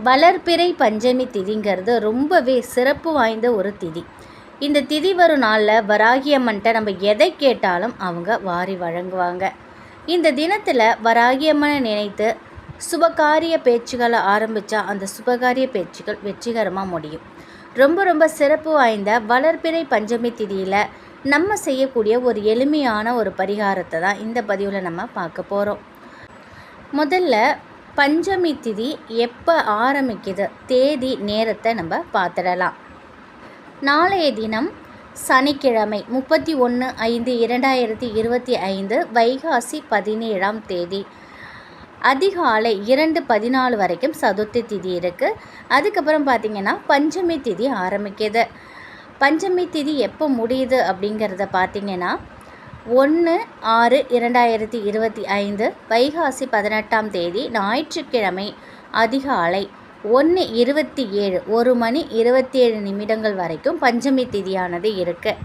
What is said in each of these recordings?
வளர்பிறை பஞ்சமி திதிங்கிறது ரொம்பவே சிறப்பு வாய்ந்த ஒரு திதி. இந்த திதி வரும் நாளில் வராகி அம்மன்ட்ட நம்ம எதை கேட்டாலும் அவங்க வாரி வழங்குவாங்க. இந்த தினத்தில் வராகி அம்மனை நினைத்து சுபகாரிய பேச்சுகளை ஆரம்பித்தா அந்த சுபகாரிய பேச்சுகள் வெற்றிகரமாக முடியும். ரொம்ப ரொம்ப சிறப்பு வாய்ந்த வளர்பிறை பஞ்சமி திதியில் நம்ம செய்யக்கூடிய ஒரு எளிமையான ஒரு பரிகாரத்தை தான் இந்த பதிவில் நம்ம பார்க்க போகிறோம். முதல்ல பஞ்சமி திதி எப்போ ஆரம்பிக்குது, தேதி நேரத்தை நம்ம பார்த்துடலாம். நாளைய தினம் சனிக்கிழமை 31/5/2025 வைகாசி 17ஆம் தேதி அதிகாலை 2:14 வரைக்கும் சதுர்த்தி திதி இருக்குது. அதுக்கப்புறம் பார்த்திங்கன்னா பஞ்சமி திதி ஆரம்பிக்குது. பஞ்சமி திதி எப்போ முடியுது அப்படிங்கிறத பார்த்திங்கன்னா 1/6/2025 வைகாசி 18ஆம் தேதி ஞாயிற்றுக்கிழமை அதிகாலை 1:27 1:27 வரைக்கும் பஞ்சமி திதியானது இருக்குது.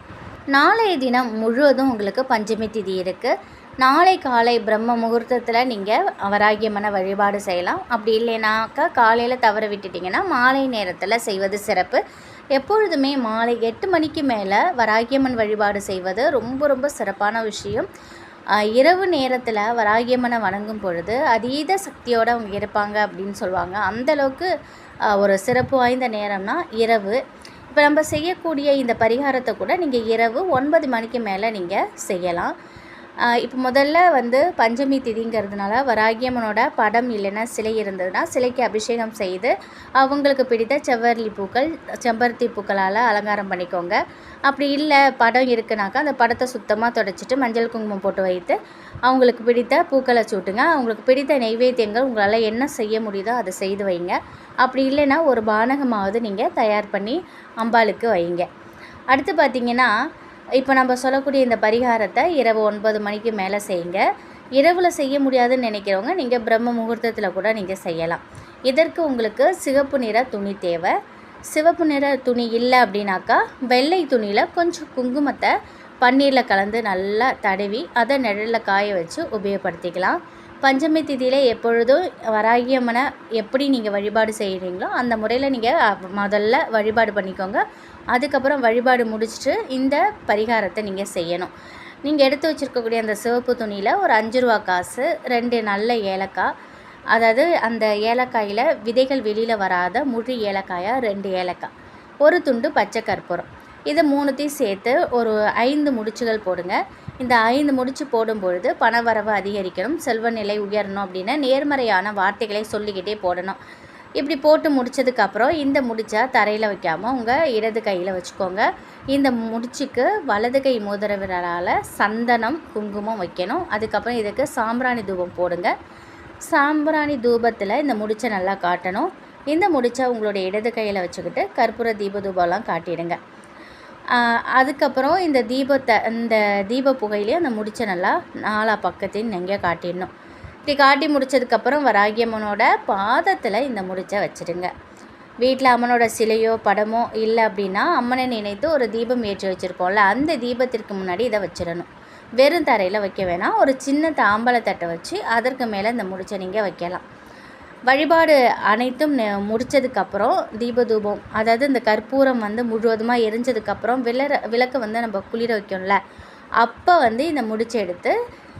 நாளைய தினம் முழுவதும் உங்களுக்கு பஞ்சமி திதி இருக்குது. நாளை காலை பிரம்ம முகூர்த்தத்தில் நீங்கள் வராகியம்மனை வழிபாடு செய்யலாம். அப்படி இல்லைனாக்கா காலையில் தவற விட்டுட்டிங்கன்னா மாலை நேரத்தில் செய்வது சிறப்பு. எப்பொழுதுமே மாலை 8 மணிக்கு மேலே வராகியம்மன் வழிபாடு செய்வது ரொம்ப ரொம்ப சிறப்பான விஷயம். இரவு நேரத்தில் வராகியம்மனை வணங்கும் பொழுது அதீத சக்தியோடு அவங்க இருப்பாங்க அப்படின்னு சொல்லுவாங்க. அந்தளவுக்கு ஒரு சிறப்பு வாய்ந்த நேரம்னா இரவு. இப்போ நம்ம செய்யக்கூடிய இந்த பரிகாரத்தை கூட நீங்கள் இரவு 9 மணிக்கு மேலே நீங்கள் செய்யலாம். இப்போ முதல்ல பஞ்சமி திதிங்கிறதுனால வராகியம்மனோட படம் இல்லைன்னா சிலை இருந்ததுன்னா சிலைக்கு அபிஷேகம் செய்து அவங்களுக்கு பிடித்த செம்பருத்தி பூக்களால் அலங்காரம் பண்ணிக்கோங்க. அப்படி இல்லை படம் இருக்குனாக்கா அந்த படத்தை சுத்தமாக தொடச்சிட்டு மஞ்சள் குங்குமம் போட்டு வைத்து அவங்களுக்கு பிடித்த பூக்களை சூட்டுங்க. அவங்களுக்கு பிடித்த நெய்வேத்தியங்கள் உங்களால் என்ன செய்ய முடியுதோ அதை செய்து வைங்க. அப்படி இல்லைன்னா ஒரு பானகமாவது நீங்கள் தயார் பண்ணி அம்பாளுக்கு வைங்க. அடுத்து பார்த்திங்கன்னா இப்போ நம்ம சொல்லக்கூடிய இந்த பரிகாரத்தை இரவு 9 மணிக்கு மேலே செய்யுங்க. இரவில் செய்ய முடியாதுன்னு நினைக்கிறவங்க நீங்கள் பிரம்ம முகூர்த்தத்தில் கூட நீங்கள் செய்யலாம். இதற்கு உங்களுக்கு சிவப்பு நிற துணி தேவை. சிவப்பு நிற துணி இல்லை அப்படின்னாக்கா வெள்ளை துணியில் கொஞ்சம் குங்குமத்தை பன்னீரில் கலந்து நல்லா தடவி அதை நிழலில் காய வச்சு உபயோகப்படுத்திக்கலாம். பஞ்சமி திதியில் எப்பொழுதும் வராகியம்மனை எப்படி நீங்கள் வழிபாடு செய்கிறீங்களோ அந்த முறையில் நீங்கள் முதல்ல வழிபாடு பண்ணிக்கோங்க. அதுக்கப்புறம் வழிபாடு முடிச்சுட்டு இந்த பரிகாரத்தை நீங்கள் செய்யணும். நீங்கள் எடுத்து வச்சுருக்கக்கூடிய அந்த சிவப்பு துணியில் ஒரு 5 ரூபா காசு, 2 நல்ல ஏலக்காய், அதாவது அந்த ஏலக்காயில் விதைகள் வெளியில் வராத முழு ஏலக்காயாக 2 ஏலக்காய், ஒரு துண்டு பச்சை கற்பூரம், இதை 3த்தையும் சேர்த்து ஒரு 5 முடிச்சுகள் போடுங்க. இந்த 5 முடிச்சு போடும் பொழுது பணவரவு அதிகரிக்கணும், செல்வ நிலை உயரணும் அப்படின்னு நேர்மறையான வார்த்தைகளை சொல்லிக்கிட்டே போடணும். இப்படி போட்டு முடித்ததுக்கப்புறம் இந்த முடிச்சா தரையில் வைக்காமல் உங்கள் இடது கையில் வச்சுக்கோங்க. இந்த முடிச்சுக்கு வலது கை மோதிர விரலால் சந்தனம் குங்குமம் வைக்கணும். அதுக்கப்புறம் இதுக்கு சாம்பிராணி தூபம் போடுங்க. சாம்பிராணி தூபத்தில் இந்த முடிச்சை நல்லா காட்டணும். இந்த முடிச்சை உங்களுடைய இடது கையில் வச்சுக்கிட்டு கற்பூர தூபம்லாம் காட்டிடுங்க. அதுக்கப்புறம் இந்த தீப புகையிலே அந்த முடிச்சை நல்லா 4 பக்கத்தையும் நீங்கள் காட்டிடணும். இப்படி காட்டி முடித்ததுக்கப்புறம் வராகியம்மனோட பாதத்தில் இந்த முடிச்சை வச்சுடுங்க. வீட்டில் அம்மனோட சிலையோ படமோ இல்லை அப்படின்னா அம்மனை நினைத்து ஒரு தீபம் ஏற்றி வச்சுருக்கோம்ல அந்த தீபத்திற்கு முன்னாடி இதை வச்சிடணும். வெறும் தரையில் வைக்க வேணாம். ஒரு சின்ன தாம்பழத்தட்டை வச்சு அதற்கு மேலே இந்த முடிச்சை நீங்கள் வைக்கலாம். வழிபாடு அனைத்தும் முடித்ததுக்கப்புறம் தீபதூபம், அதாவது இந்த கற்பூரம் முழுவதுமாக எரிஞ்சதுக்கப்புறம் விளக்கு நம்ம குளிர வைக்கணும்ல, அப்போ இந்த முடிச்சை எடுத்து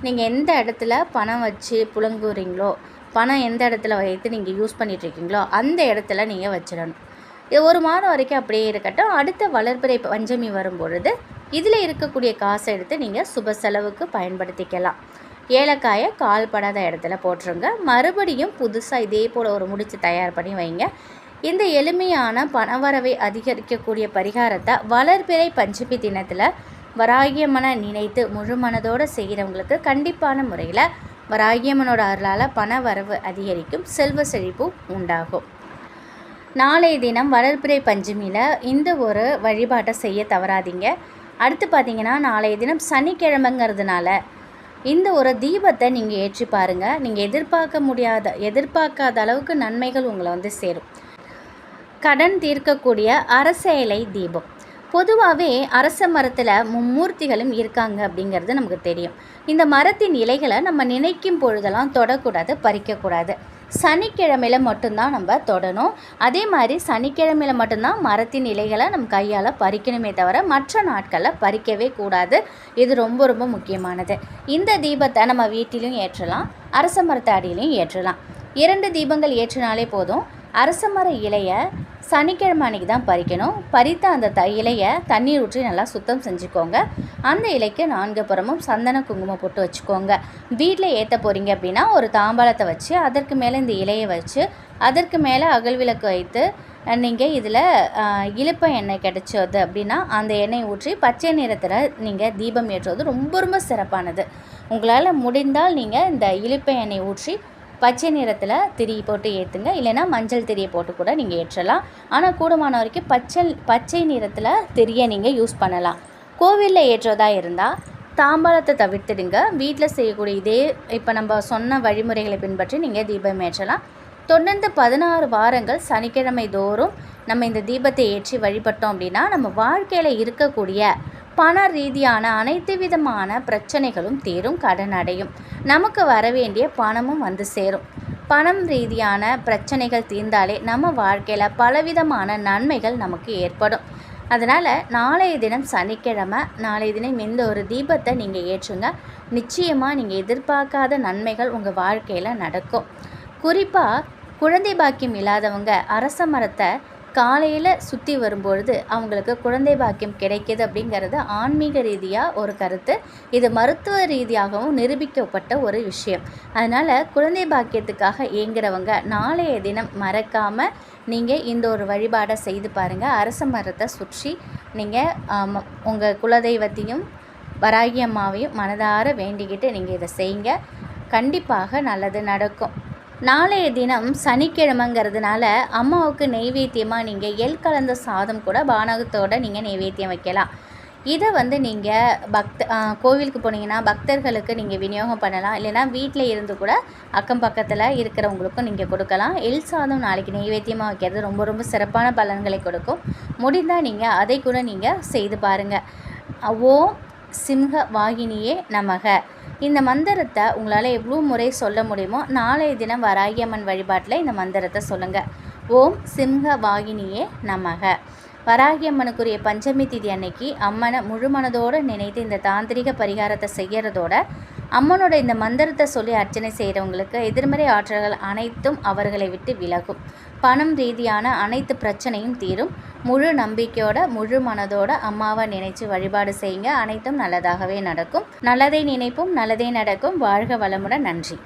நீங்கள் எந்த இடத்துல பணம் வச்சு புழங்குறீங்களோ, பணம் எந்த இடத்துல வைத்து நீங்கள் யூஸ் பண்ணிகிட்ருக்கீங்களோ அந்த இடத்துல நீங்கள் வச்சிடணும். இது 1 மாதம் வரைக்கும் அப்படியே இருக்கட்டும். அடுத்த வளர்பிறை பஞ்சமி வரும்பொழுது இதில் இருக்கக்கூடிய காசை எடுத்து நீங்கள் சுப செலவுக்கு பயன்படுத்திக்கலாம். ஏலக்காயை கால்படாத இடத்துல போட்டுருங்க. மறுபடியும் புதுசாக இதே போல் ஒரு முடிச்சு தயார் பண்ணி வைங்க. இந்த எளிமையான பணவரவை அதிகரிக்கக்கூடிய பரிகாரத்தை வளர்பிறை பஞ்சமி தினத்தில் வராகியம்மனை நினைத்து முழு மனதோடு செய்கிறவங்களுக்கு கண்டிப்பான முறையில் வராகியம்மனோட அருளால் பண வரவு அதிகரிக்கும், செல்வ செழிப்பு உண்டாகும். நாளைய தினம் வளர்பிறை பஞ்சமியில் இந்த ஒரு வழிபாட்டை செய்ய தவறாதீங்க. அடுத்து பார்த்திங்கன்னா நாளைய தினம் சனிக்கிழமைங்கிறதுனால இந்த ஒரு தீபத்தை நீங்கள் ஏற்றி பாருங்கள். நீங்கள் எதிர்பார்க்காத அளவுக்கு நன்மைகள் உங்களை சேரும். கடன் தீர்க்கக்கூடிய அரச இலை தீபம். பொதுவாகவே அரச மரத்தில் மும்மூர்த்திகளும் இருக்காங்க அப்படிங்கிறது நமக்கு தெரியும். இந்த மரத்தின் இலைகளை நம்ம நினைக்கும் பொழுதெல்லாம் தொடக்கூடாது, பறிக்கக்கூடாது. சனிக்கிழமையில் மட்டும்தான் நம்ம தொடணும். அதே மாதிரி சனிக்கிழமையில் மட்டும்தான் மரத்தின் இலைகளை நம்ம கையால் பறிக்கணுமே தவிர மற்ற நாட்களில் பறிக்கவே கூடாது. இது ரொம்ப ரொம்ப முக்கியமானது. இந்த தீபத்தை நம்ம வீட்டிலையும் ஏற்றலாம், அரச மரத்து அடியிலையும் ஏற்றலாம். 2 தீபங்கள் ஏற்றினாலே போதும். அரச மர இலையை சனிக்கிழமை அன்றைக்கி தான் பறிக்கணும். பறித்த அந்த இலையை தண்ணீர் ஊற்றி நல்லா சுத்தம் செஞ்சுக்கோங்க. அந்த இலைக்கு 4 புறமும் சந்தன குங்குமம் போட்டு வச்சுக்கோங்க. வீட்டில் ஏற்ற போகிறீங்க அப்படின்னா ஒரு தாம்பாளத்தை வச்சு அதற்கு மேலே இந்த இலையை வச்சு அதற்கு மேலே அகல் விளக்கு வைத்து நீங்கள் இதில் இலுப்ப எண்ணெய் கிடைச்சது அப்படின்னா அந்த எண்ணெய் ஊற்றி பச்சை நிறத்தில் நீங்கள் தீபம் ஏற்றுவது ரொம்ப ரொம்ப சிறப்பானது. உங்களால் முடிந்தால் நீங்கள் இந்த இலுப்ப எண்ணெய் ஊற்றி பச்சை நிறத்தில் திரி போட்டு ஏற்றுங்க. இல்லைனா மஞ்சள் திரியை போட்டு கூட நீங்கள் ஏற்றலாம். ஆனால் கூடுமான வரைக்கும் பச்சை நிறத்தில் திரியை நீங்கள் யூஸ் பண்ணலாம். கோவிலில் ஏற்றுவதா இருந்தால் தாம்பாளத்தை தவிர்த்துடுங்க. வீட்டில் செய்யக்கூடிய இதே இப்போ நம்ம சொன்ன வழிமுறைகளை பின்பற்றி நீங்கள் தீபம் ஏற்றலாம். தொடர்ந்து 16 வாரங்கள் சனிக்கிழமை தோறும் நம்ம இந்த தீபத்தை ஏற்றி வழிபட்டோம் அப்படின்னா நம்ம வாழ்க்கையில் இருக்கக்கூடிய பண ரீதியான அனைத்து விதமான பிரச்சனைகளும் தீரும், கடன் அடையும், நமக்கு வரவேண்டிய பணமும் வந்து சேரும். பணம் ரீதியான பிரச்சனைகள் தீர்ந்தாலே நம்ம வாழ்க்கையில் பலவிதமான நன்மைகள் நமக்கு ஏற்படும். அதனால் நாளைய தினம் சனிக்கிழமை, நாளைய தினம் இந்த ஒரு தீபத்தை நீங்கள் ஏற்றுங்க. நிச்சயமாக நீங்கள் எதிர்பார்க்காத நன்மைகள் உங்கள் வாழ்க்கையில் நடக்கும். குறிப்பாக குழந்தை பாக்கியம் இல்லாதவங்க அரச மரத்தை காலையில் சுற்றி வரும்பொழுது அவங்களுக்கு குழந்தை பாக்கியம் கிடைக்கிது அப்படிங்கிறது ஆன்மீக ரீதியாக ஒரு கருத்து. இது மருத்துவ ரீதியாகவும் நிரூபிக்கப்பட்ட ஒரு விஷயம். அதனால் குழந்தை பாக்கியத்துக்காக ஏங்குறவங்க நாளைய தினம் மறக்காமல் நீங்கள் இந்த ஒரு வழிபாடை செய்து பாருங்கள். அரச மரத்தை சுற்றி நீங்கள் உங்கள் குலதெய்வத்தையும் வராகி அம்மாவையும் மனதார வேண்டிக்கிட்டு நீங்கள் இதை செய்யுங்க. கண்டிப்பாக நல்லது நடக்கும். நாளைய தினம் சனிக்கிழமைங்கிறதுனால அம்மாவுக்கு நெய்வேத்தியமாக நீங்கள் எள் கலந்த சாதம் கூட பானகத்தோடு நீங்கள் நெய்வேத்தியம் வைக்கலாம். இதை நீங்கள் கோவிலுக்கு போனீங்கன்னா பக்தர்களுக்கு நீங்கள் விநியோகம் பண்ணலாம். இல்லைனா வீட்டில் இருந்து கூட அக்கம் பக்கத்தில் இருக்கிறவங்களுக்கும் நீங்கள் கொடுக்கலாம். எள் சாதம் நாளைக்கு நெய்வேத்தியமாக வைக்கிறது ரொம்ப ரொம்ப சிறப்பான பலன்களை கொடுக்கும். முடிந்தால் நீங்கள் அதை கூட நீங்கள் செய்து பாருங்கள். ஓம் சிம்ஹ வாகினியே நமக. இந்த மந்திரத்தை உங்களால் எவ்வளோ முறை சொல்ல முடியுமோ நாளைய தினம் வராகி அம்மன் வழிபாட்டில் இந்த மந்திரத்தை சொல்லுங்கள். ஓம் சிம்ஹ வாகினியே நமக. வராகி அம்மனுக்குரிய பஞ்சமி திதி அன்னைக்கு அம்மனை முழு மனதோடு நினைத்து இந்த தாந்திரிக பரிகாரத்தை செய்கிறதோட அம்மனோட இந்த மந்திரத்தை சொல்லி அர்ச்சனை செய்கிறவங்களுக்கு எதிர்மறை ஆற்றல்கள் அனைத்தும் அவர்களை விட்டு விலகும். பணம் ரீதியான அனைத்து பிரச்சனையும் தீரும். முழு நம்பிக்கையோட முழு மனதோட அம்மாவை நினைச்சு வழிபாடு செய்யுங்க. அனைத்தும் நல்லதாகவே நடக்கும். நல்லதை நினைப்போம், நல்லதே நடக்கும். வாழ்க வளமுடன். நன்றி.